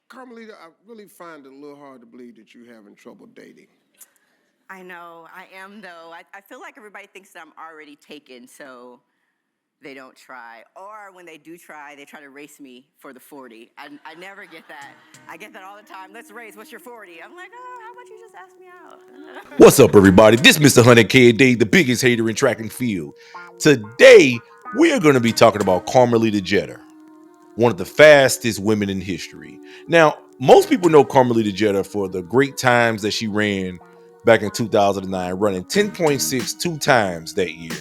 Carmelita, I really find it a little hard to believe that you're having trouble dating. I know, I am though. I feel like everybody thinks that I'm already taken, so they don't try. Or when they do try, they try to race me for the 40. I never get that. I get that all the time. Let's race, what's your 40? I'm like, oh, how about you just ask me out? What's up, everybody? This Mr. 100K a day, the biggest hater in track and field. Today, we are going to be talking about Carmelita Jeter, one of the fastest women in history. Now, most people know Carmelita Jeter for the great times that she ran back in 2009, running 10.6 two times that year.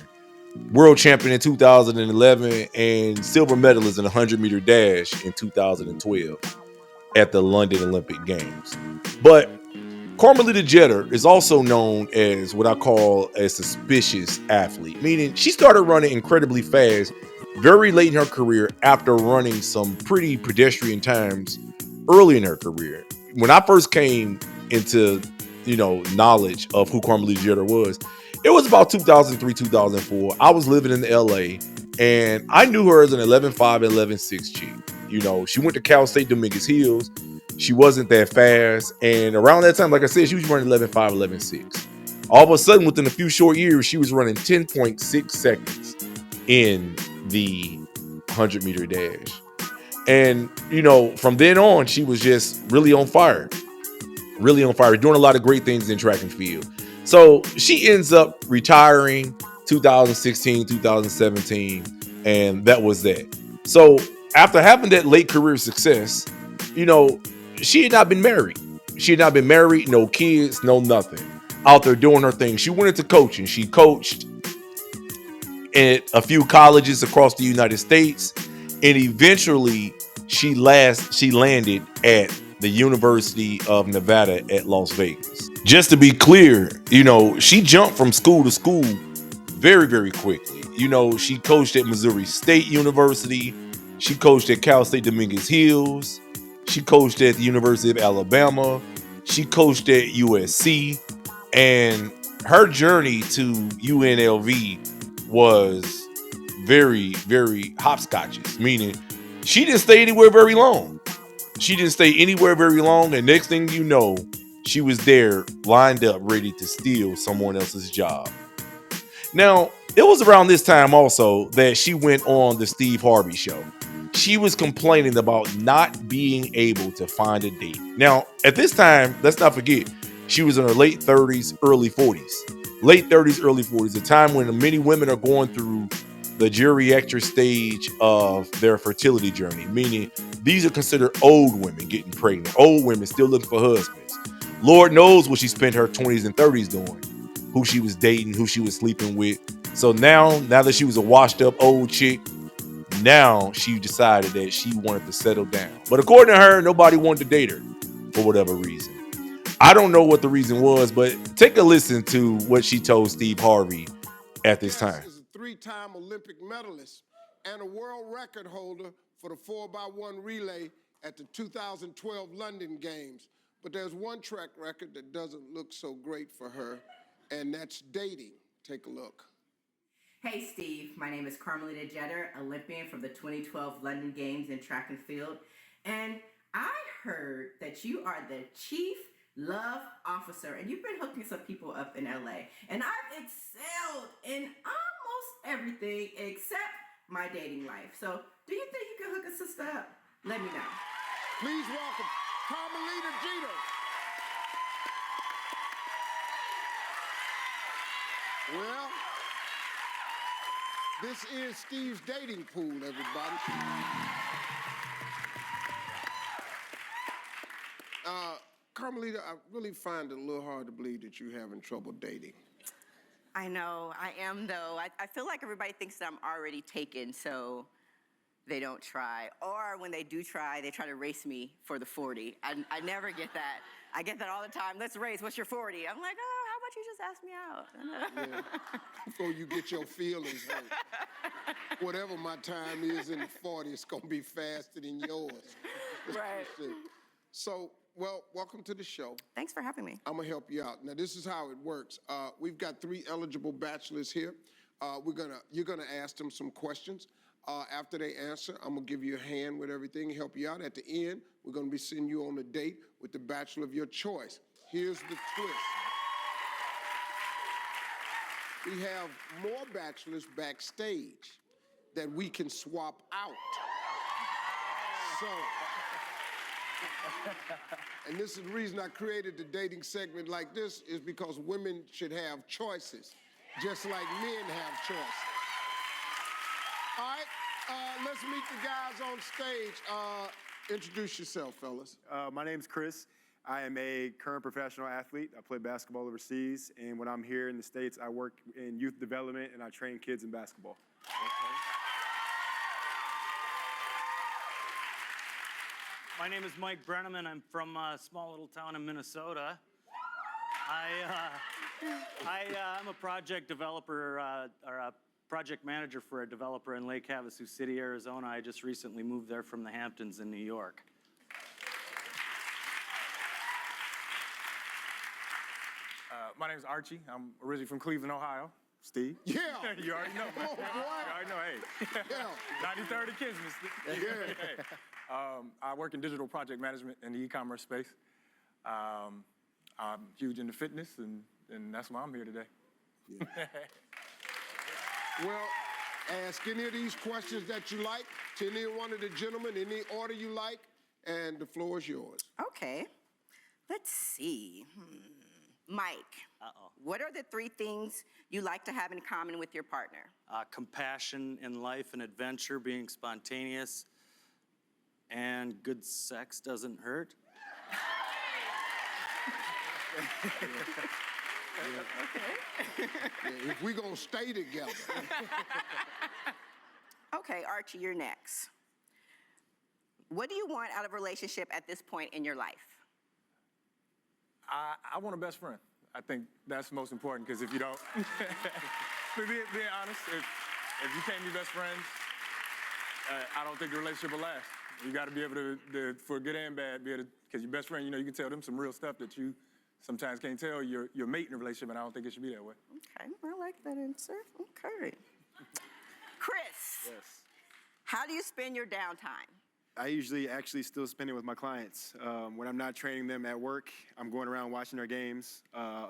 World champion in 2011 and silver medalist in the 100-meter dash in 2012 at the London Olympic Games. But Carmelita Jeter is also known as what I call a suspicious athlete, meaning she started running incredibly fast very late in her career after running some pretty pedestrian times early in her career. When I first came into, knowledge of who Carmelita Jeter was, it was about 2003, 2004. I was living in LA and I knew her as an 11.5, 11.6 chick. She went to Cal State Dominguez Hills. She wasn't that fast. And around that time, like I said, she was running 11.5, 11.6. All of a sudden, within a few short years, she was running 10.6 seconds in the 100-meter dash. And, from then on, she was just really on fire, doing a lot of great things in track and field. So she ends up retiring 2016, 2017, and that was that. So after having that late career success, she had not been married. She had not been married, no kids, no nothing. Out there doing her thing. She went into coaching. She coached at a few colleges across the United States, and eventually she landed at the University of Nevada at Las Vegas. Just to be clear, she jumped from school to school very, very quickly. She coached at Missouri State University. She coached at Cal State Dominguez Hills. She coached at the University of Alabama. She coached at USC. And her journey to UNLV was very, very hopscotches, meaning she didn't stay anywhere very long. And next thing you know, she was there lined up ready to steal someone else's job. Now, it was around this time also that she went on the Steve Harvey show. She was complaining about not being able to find a date. Now, at this time, let's not forget, she was in her late 30s, early 40s. Late 30s, early 40s, a time when many women are going through the geriatric stage of their fertility journey, meaning these are considered old women getting pregnant, old women still looking for husbands. Lord knows what she spent her 20s and 30s doing, who she was dating, who she was sleeping with. So now that she was a washed up old chick, now she decided that she wanted to settle down. But according to her, nobody wanted to date her for whatever reason. I don't know what the reason was, but take a listen to what she told Steve Harvey at this time. Is a three-time Olympic medalist and a world record holder for the 4x1 relay at the 2012 London Games. But there's one track record that doesn't look so great for her, and that's dating. Take a look. Hey Steve, my name is Carmelita Jeter, Olympian from the 2012 London Games in track and field. And I heard that you are the chief love officer and you've been hooking some people up in LA. And I've excelled in almost everything except my dating life. So do you think you can hook a sister up? Let me know. Please welcome Carmelita Jeter. Well, this is Steve's dating pool, everybody. Carmelita, I really find it a little hard to believe that you're having trouble dating. I know, I am though. I feel like everybody thinks that I'm already taken, so they don't try. Or when they do try, they try to race me for the 40. I never get that. I get that all the time. Let's race, what's your 40? I'm like, oh, how about you just ask me out? Yeah. Before you get your feelings hurt. Whatever my time is in the 40, it's going to be faster than yours. Right. So, well, welcome to the show. Thanks for having me. I'm going to help you out. Now, this is how it works. We've got 3 eligible bachelors here. You're going to ask them some questions. After they answer, I'm gonna give you a hand with everything, help you out. At the end, we're gonna be sending you on a date with the bachelor of your choice. Here's the twist. We have more bachelors backstage that we can swap out. So, and this is the reason I created the dating segment like this, is because women should have choices, just like men have choices. All right, let's meet the guys on stage. Introduce yourself, fellas. My name's Chris. I am a current professional athlete. I play basketball overseas, and when I'm here in the States, I work in youth development and I train kids in basketball. My name is Mike Brenneman. I'm from a small little town in Minnesota. I'm a project developer, or a project manager for a developer in Lake Havasu City, Arizona. I just recently moved there from the Hamptons in New York. My name's Archie. I'm originally from Cleveland, Ohio. Steve? Yeah. You already know. Oh, boy. You already know, hey. Yeah. 90-30 Kinsman, Steve. Yeah. Hey. I work in digital project management in the e-commerce space. I'm huge into fitness, and that's why I'm here today. Yeah. Well, ask any of these questions that you like to any one of the gentlemen, any order you like, and the floor is yours. Okay. Let's see. Mike, what are the 3 things you like to have in common with your partner? Compassion in life and adventure, being spontaneous, and good sex doesn't hurt. Yeah, if we gonna stay together. Okay, Archie, you're next. What do you want out of a relationship at this point in your life? I want a best friend. I think that's most important, because if you don't, being honest, if you can't be best friends, I don't think the relationship will last. You got to be able to, for good and bad, be able to, because your best friend, you know, you can tell them some real stuff that you sometimes can't tell your mate in a relationship, and I don't think it should be that way. Okay, I like that answer. Okay. Chris. Yes. How do you spend your downtime? I usually actually still spend it with my clients. When I'm not training them at work, I'm going around watching their games,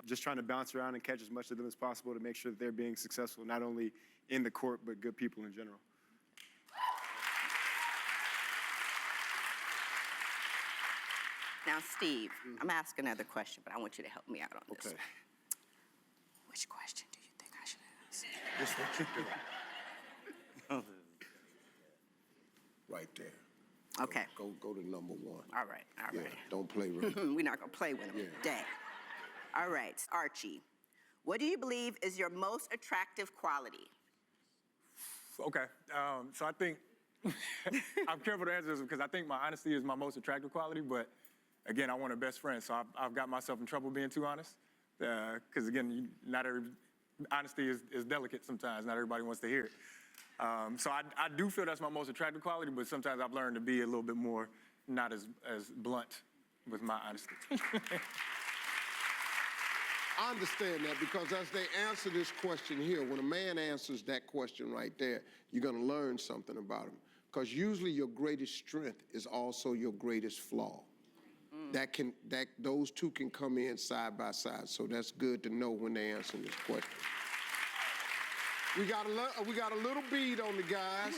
just trying to bounce around and catch as much of them as possible to make sure that they're being successful, not only in the court, but good people in general. Now, Steve, I'm asking another question, but I want you to help me out on this. Okay. Which question do you think I should ask? Just what you do. Right there. Okay. Go to number 1. All right, all Yeah, right. don't play with it. We're not gonna play with him today. All right, Archie, what do you believe is your most attractive quality? Okay, so I think, I'm careful to answer this because I think my honesty is my most attractive quality, but again, I want a best friend, so I've got myself in trouble being too honest. Because again, honesty is delicate sometimes, not everybody wants to hear it. So I do feel that's my most attractive quality, but sometimes I've learned to be a little bit more, not as blunt with my honesty. I understand that, because as they answer this question here, when a man answers that question right there, you're gonna learn something about him. Because usually your greatest strength is also your greatest flaw. Those two can come in side by side, so that's good to know when they answer this question. We got a little bead on the guys.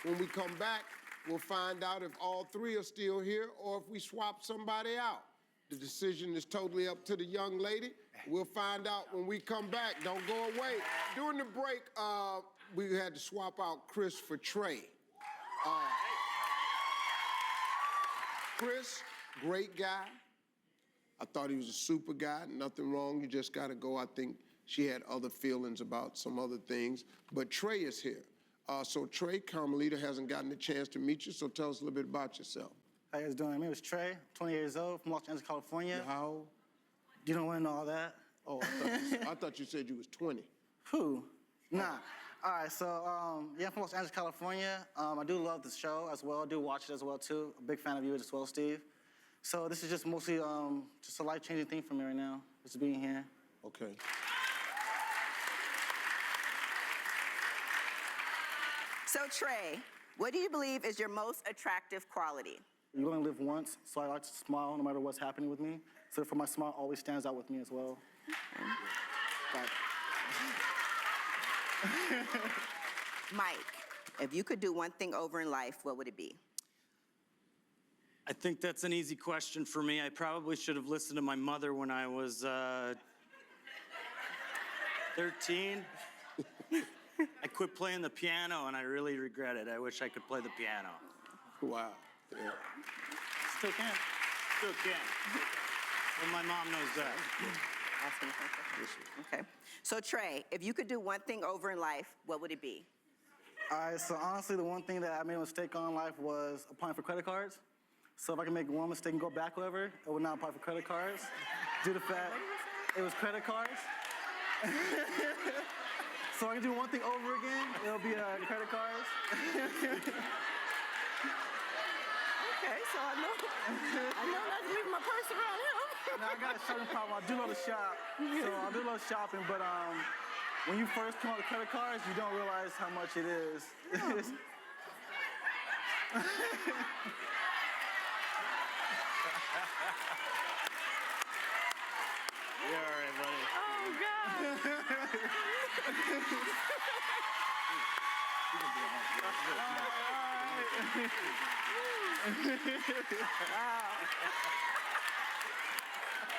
When we come back, we'll find out if all 3 are still here or if we swap somebody out. The decision is totally up to the young lady. We'll find out when we come back. Don't go away. During the break, we had to swap out Chris for Trey. Chris, great guy. I thought he was a super guy. Nothing wrong. You just got to go. I think she had other feelings about some other things. But Trey is here. So Trey, Carmelita hasn't gotten a chance to meet you, so tell us a little bit about yourself. How you guys doing? My name is Trey, 20 years old, from Los Angeles, California. How old? You don't want to know all that? Oh, I thought you said you was 20. Who? Nah. All right, so yeah, I'm from Los Angeles, California. I do love the show as well. I do watch it as well, too. A big fan of you as well, Steve. So this is just mostly just a life-changing thing for me right now, just being here. Okay. So Trey, what do you believe is your most attractive quality? You only live once, so I like to smile no matter what's happening with me. So for my smile always stands out with me as well. Mike, if you could do one thing over in life, what would it be? I think that's an easy question for me. I probably should have listened to my mother when I was 13. I quit playing the piano, and I really regret it. I wish I could play the piano. Wow. Yeah. Still can. Still can. And my mom knows that. Okay. So Trey, if you could do one thing over in life, what would it be? All right, so honestly, the one thing that I made a mistake on in life was applying for credit cards. So if I can make one mistake and go back over, I would not apply for credit cards. Due to the fact it was credit cards. So I can do one thing over again, it'll be credit cards. Okay, so I know not to leave my purse around him. Now I got a shopping problem. I do love to shop, so I do love shopping. But when you first come out with credit cards, you don't realize how much it is. You're all right, buddy. Oh, God.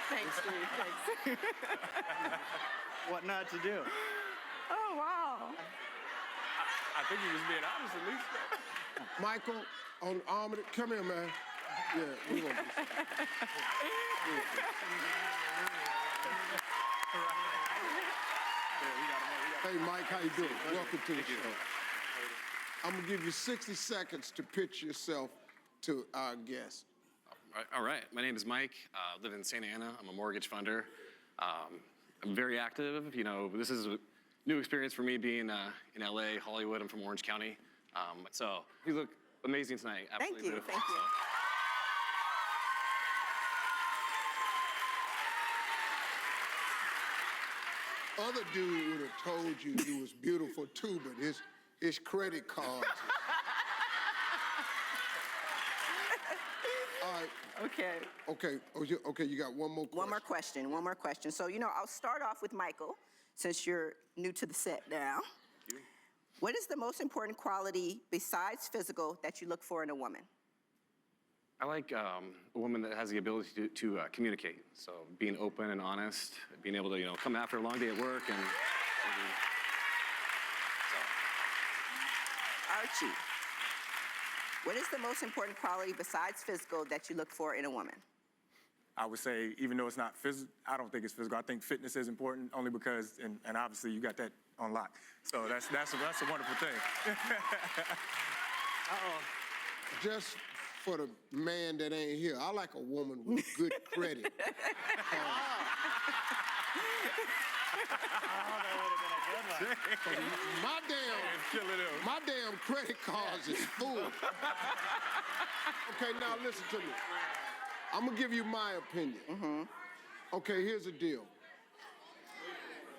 Thanks, Steve. Thanks. What not to do? Oh, wow. I think he was being honest at least. Michael, on Armored, come here, man. Yeah, we gonna do Hey, Mike, how you doing? Welcome to the show. I'm gonna give you 60 seconds to pitch yourself to our guest. All right. My name is Mike. I live in Santa Ana. I'm a mortgage funder. I'm very active. You know, this is a new experience for me being in LA, Hollywood. I'm from Orange County. So you look amazing tonight. Absolutely Thank you. beautiful. Thank you. Other dude would have told you you was beautiful too, but his credit cards. All right. Okay. Okay. Okay. You got one more question. One more question. So, I'll start off with Michael, since you're new to the set now. What is the most important quality besides physical that you look for in a woman? I like a woman that has the ability to communicate. So being open and honest, being able to come after a long day at work and. Archie, what is the most important quality besides physical that you look for in a woman? I would say, even though it's not physical, I don't think it's physical. I think fitness is important only because, and obviously you got that on lock. So that's a wonderful thing. Just for the man that ain't here, I like a woman with good credit. My damn credit cards is full. Okay, now listen to me. I'm gonna give you my opinion. Okay, here's the deal.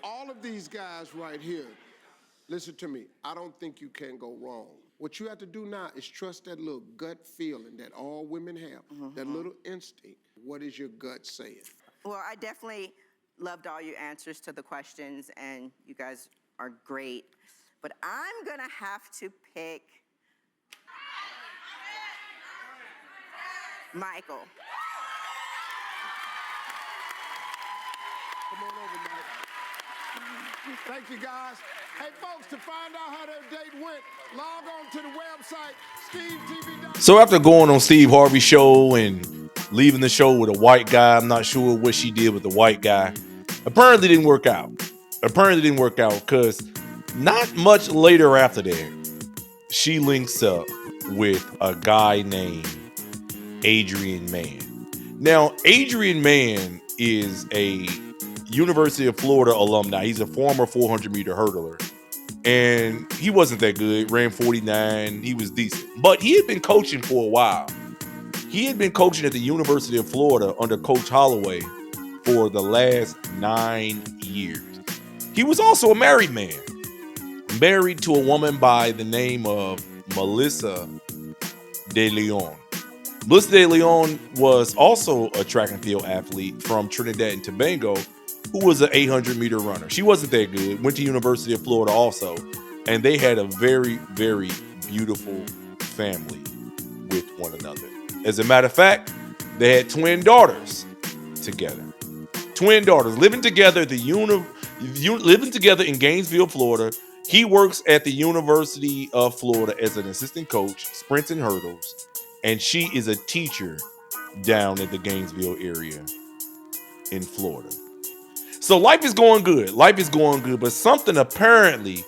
All of these guys right here, listen to me. I don't think you can go wrong. What you have to do now is trust that little gut feeling that all women have, that little instinct. What is your gut saying? Well, I definitely loved all your answers to the questions, and you guys are great. But I'm gonna have to pick Michael. Come on over, Mike. Thank you, guys. Hey, folks, to find out how their date went, log on to the website, SteveTV.com. So after going on Steve Harvey's show and leaving the show with a white guy, I'm not sure what she did with the white guy. Apparently didn't work out. Because not much later after that, she links up with a guy named Adrian Mann. Now, Adrian Mann is a University of Florida alumni. He's a former 400-meter hurdler. And he wasn't that good. Ran 49. He was decent. But he had been coaching for a while. He had been coaching at the University of Florida under Coach Holloway for the last 9 years. He was also a married man. married to a woman by the name of Melissa de Leon. Melissa de Leon was also a track and field athlete from Trinidad and Tobago who was an 800-meter runner. She wasn't that good, went to University of Florida also, and they had a very, very beautiful family with one another. As a matter of fact, they had twin daughters together. Twin daughters living together at living together in Gainesville, Florida. He works at the University of Florida as an assistant coach, sprints and hurdles, and she is a teacher down at the Gainesville area in Florida. So life is going good. Life is going good, but something apparently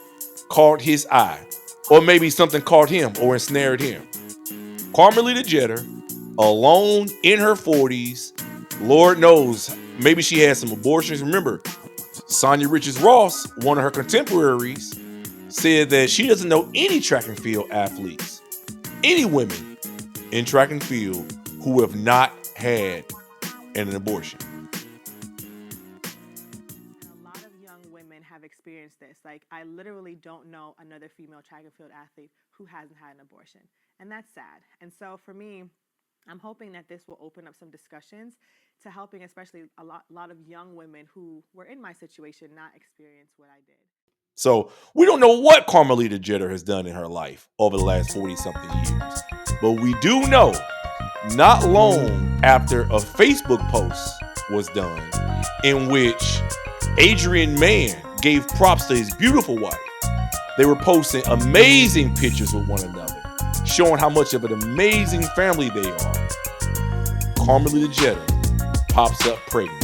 caught his eye, or maybe something caught him or ensnared him. Carmelita Jeter, alone in her 40s, Lord knows, maybe she had some abortions. Remember, Sonia Richards-Ross, one of her contemporaries, said that she doesn't know any track and field athletes, any women in track and field who have not had an abortion. A lot of young women have experienced this. Like, I literally don't know another female track and field athlete who hasn't had an abortion. And that's sad. And so for me, I'm hoping that this will open up some discussions to helping especially a lot of young women who were in my situation not experience what I did. So we don't know what Carmelita Jeter has done in her life over the last 40-something years. But we do know not long after a Facebook post was done in which Adrian Mann gave props to his beautiful wife. They were posting amazing pictures with one another, showing how much of an amazing family they are. Carmelita Jeter pops up pregnant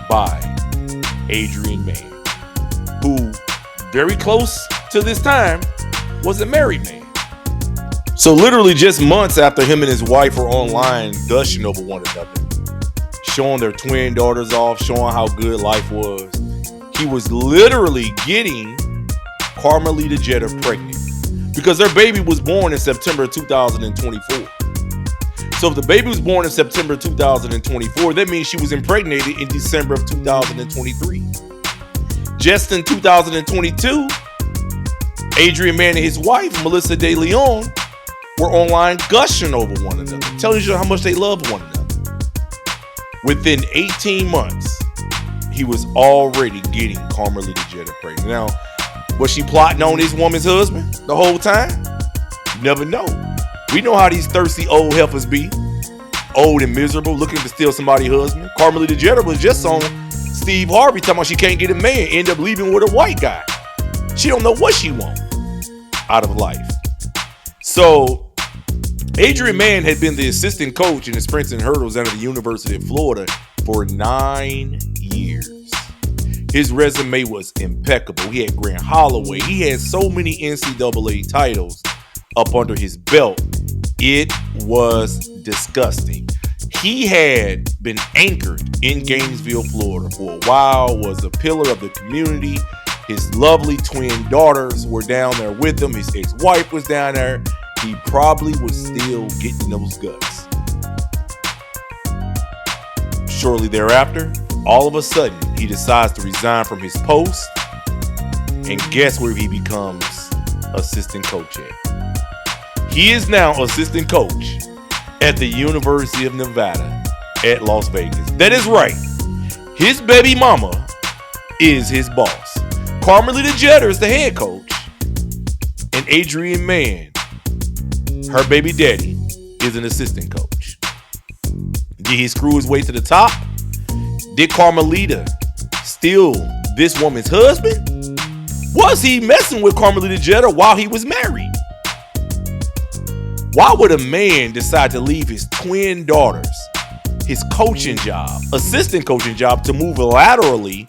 by Adrian Mann, who very close to this time was a married man. So literally just months after him and his wife were online gushing over one another, showing their twin daughters off, showing how good life was, he was literally getting Carmelita Jeter pregnant because their baby was born in September 2024. So if the baby was born in September 2024, that means she was impregnated in December of 2023. Just in 2022, Adrian Mann and his wife, Melissa de Leon, were online gushing over one another, telling you how much they love one another. Within 18 months, he was already getting Carmelita Jeter pregnant. Now, was she plotting on this woman's husband the whole time? You never know. We know how these thirsty old heifers be. Old and miserable, looking to steal somebody's husband. Carmelita Jeter was just on Steve Harvey talking about she can't get a man, end up leaving with a white guy. She don't know what she wants out of life. So Adrian Mann had been the assistant coach in the sprints and hurdles at the University of Florida for 9 years. His resume was impeccable. He had Grant Holloway. He had so many NCAA titles up under his belt. It was disgusting. He had been anchored in Gainesville, Florida for a while, was a pillar of the community. His lovely twin daughters were down there with him. His ex-wife was down there. He probably was still getting those guts. Shortly thereafter, all of a sudden, he decides to resign from his post. And guess where he becomes assistant coach at? He is now assistant coach at the University of Nevada at Las Vegas. That is right. His baby mama is his boss. Carmelita Jeter is the head coach. And Adrian Mann, her baby daddy, is an assistant coach. Did he screw his way to the top? Did Carmelita steal this woman's husband? Was he messing with Carmelita Jeter while he was married? Why would a man decide to leave his twin daughters, his coaching job, assistant coaching job, to move laterally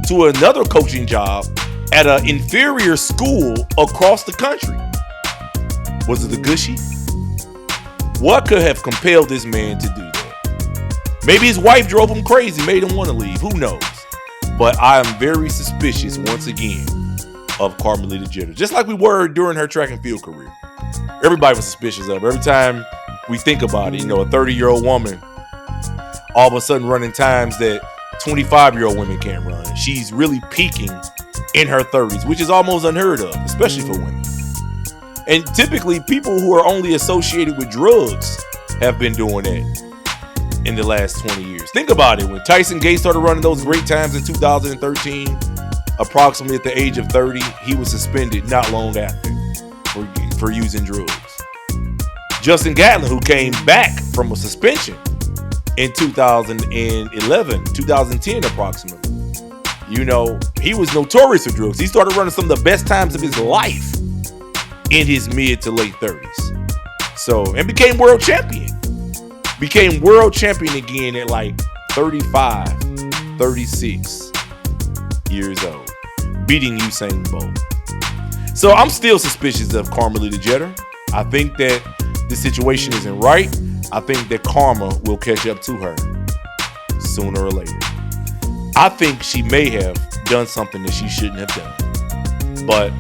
to another coaching job at an inferior school across the country? Was it the gushy? What could have compelled this man to do that? Maybe his wife drove him crazy, made him want to leave. Who knows? But I am very suspicious, once again, of Carmelita Jeter. Just like we were during her track and field career. Everybody was suspicious of her. Every time we think about it, a 30-year-old woman all of a sudden running times that 25-year-old women can't run. She's really peaking in her 30s, which is almost unheard of, especially for women. And typically, people who are only associated with drugs have been doing that in the last 20 years. Think about it. When Tyson Gates started running those great times in 2013, approximately at the age of 30, he was suspended not long after for using drugs. Justin Gatlin, who came back from a suspension in 2011, 2010 approximately, you know, he was notorious for drugs. He started running some of the best times of his life in his mid to late 30s. So, and became world champion. Became world champion again at like 35, 36 years old, beating Usain Bolt. So I'm still suspicious of Carmelita Jeter. I think that this situation isn't right. I think that karma will catch up to her sooner or later. I think she may have done something that she shouldn't have done. But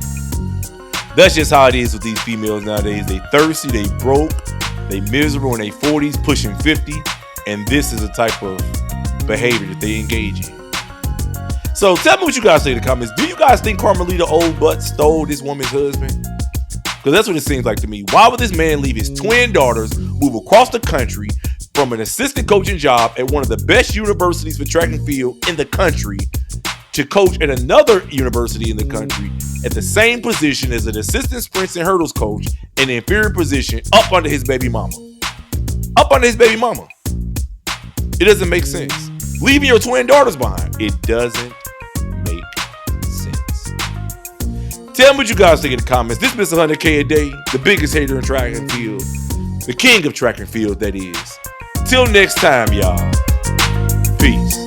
that's just how it is with these females nowadays. They thirsty, they broke, they miserable in their 40s, pushing 50. And this is the type of behavior that they engage in. So tell me what you guys say in the comments. Do you guys think Carmelita old butt stole this woman's husband? Because that's what it seems like to me. Why would this man leave his twin daughters, move across the country from an assistant coaching job at one of the best universities for track and field in the country to coach at another university in the country at the same position as an assistant sprints and hurdles coach in an inferior position up under his baby mama? Up under his baby mama. It doesn't make sense. Leaving your twin daughters behind. It doesn't make sense. Tell me what you guys think in the comments. This is Mr. 100K a day, the biggest hater in track and field, the king of track and field, that is. Till next time, y'all. Peace.